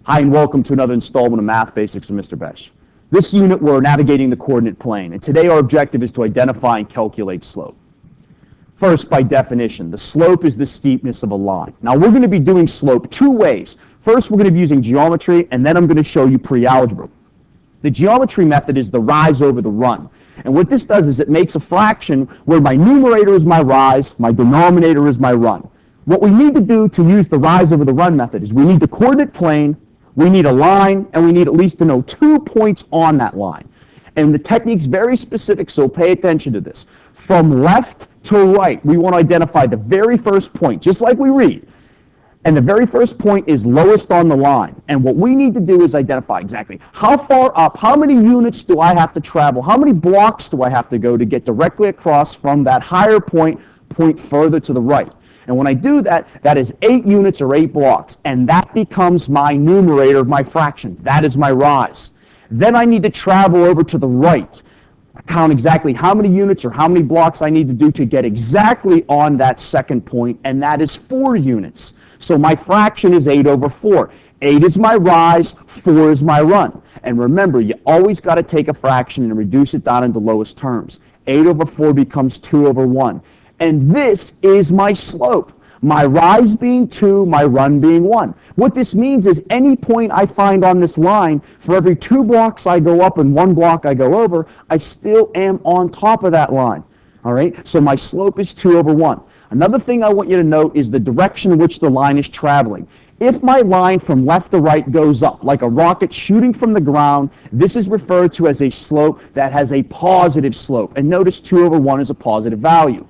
Hi, and welcome to another installment of Math Basics with Mr. Besh. This unit, we're navigating the coordinate plane, and today our objective is to identify and calculate slope. First, by definition, the slope is the steepness of a line. Now, we're going to be doing slope two ways. First, we're going to be using geometry, and then I'm going to show you pre-algebra. The geometry method is the rise over the run. And what this does is it makes a fraction where my numerator is my rise, my denominator is my run. What we need to do to use the rise over the run method is we need the coordinate plane, we need a line, and we need at least to know 2 points on that line. And the technique's very specific, so pay attention to this. From left to right, we want to identify the very first point, just like we read. And the very first point is lowest on the line. And what we need to do is identify exactly how far up, how many units do I have to travel, how many blocks do I have to go to get directly across from that higher point further to the right. And when I do that, that is 8 units or 8 blocks. And that becomes my numerator of my fraction. That is my rise. Then I need to travel over to the right. Count exactly how many units or how many blocks I need to do to get exactly on that second point, and that is 4 units. So my fraction is 8 over 4. 8 is my rise, 4 is my run. And remember, you always got to take a fraction and reduce it down into lowest terms. 8 over 4 becomes 2 over 1. And this is my slope. My rise being 2, my run being 1. What this means is any point I find on this line, for every 2 blocks I go up and 1 block I go over, I still am on top of that line. All right? So my slope is 2 over 1. Another thing I want you to note is the direction in which the line is traveling. If my line from left to right goes up, like a rocket shooting from the ground, this is referred to as a slope that has a positive slope. And notice 2 over 1 is a positive value.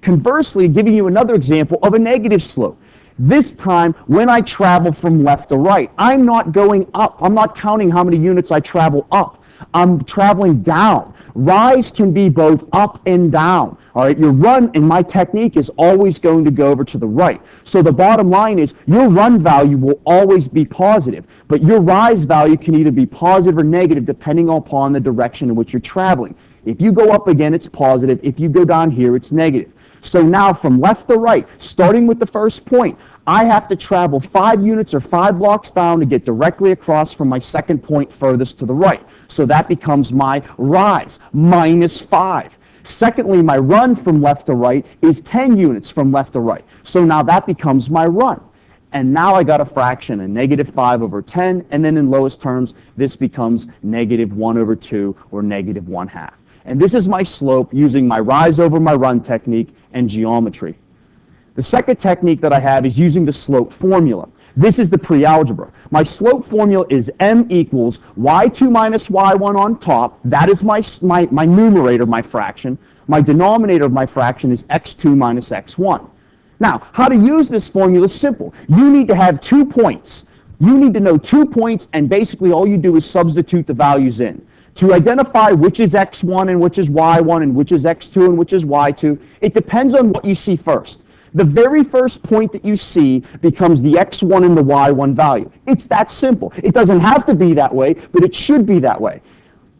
Conversely, giving you another example of a negative slope. This time, when I travel from left to right, I'm not going up. I'm not counting how many units I travel up. I'm traveling down. Rise can be both up and down. All right, your run in my technique is always going to go over to the right. So the bottom line is your run value will always be positive, but your rise value can either be positive or negative depending upon the direction in which you're traveling. If you go up again, it's positive. If you go down here, it's negative. So now from left to right, starting with the first point, I have to travel 5 units or 5 blocks down to get directly across from my second point furthest to the right. So that becomes my rise, minus 5. Secondly, my run from left to right is 10 units from left to right. So now that becomes my run. And now I got a fraction, a negative 5 over 10, and then in lowest terms, this becomes negative 1 over 2, or negative 1/2. And this is my slope using my rise over my run technique and geometry. The second technique that I have is using the slope formula. This is the pre-algebra. My slope formula is m equals y2 minus y1 on top. That is my numerator, my fraction. My denominator of my fraction is x2 minus x1. Now, how to use this formula is simple. You need to have 2 points. You need to know 2 points, and basically all you do is substitute the values in. To identify which is x1 and which is y1 and which is x2 and which is y2, it depends on what you see first. The very first point that you see becomes the x1 and the y1 value. It's that simple. It doesn't have to be that way, but it should be that way.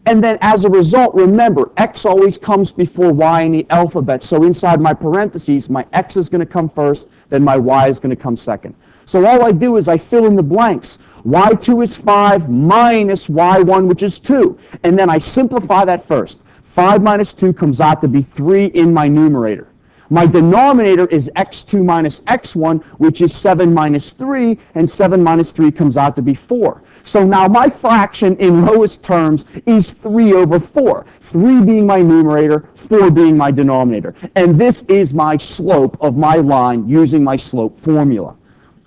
And then as a result, remember, x always comes before y in the alphabet. So inside my parentheses, my x is going to come first, then my y is going to come second. So all I do is I fill in the blanks. y2 is 5 minus y1, which is 2. And then I simplify that first. 5 minus 2 comes out to be 3 in my numerator. My denominator is x2 minus x1, which is 7 minus 3, and 7 minus 3 comes out to be 4. So now my fraction in lowest terms is 3 over 4, 3 being my numerator, 4 being my denominator. And this is my slope of my line using my slope formula.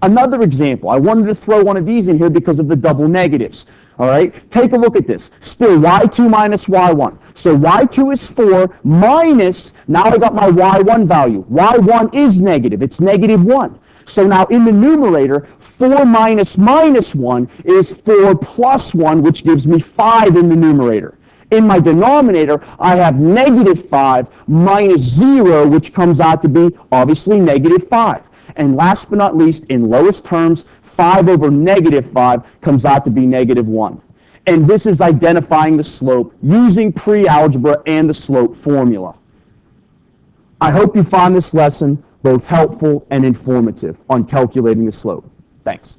Another example, I wanted to throw one of these in here because of the double negatives. All right, take a look at this. Still y2 minus y1. So y2 is 4 minus, now I got my y1 value. y1 is negative. It's negative 1. So now in the numerator, 4 minus minus 1 is 4 plus 1, which gives me 5 in the numerator. In my denominator, I have negative 5 minus 0, which comes out to be, obviously, negative 5. And last but not least, in lowest terms, 5 over negative 5 comes out to be negative 1. And this is identifying the slope using pre-algebra and the slope formula. I hope you found this lesson both helpful and informative on calculating the slope. Thanks.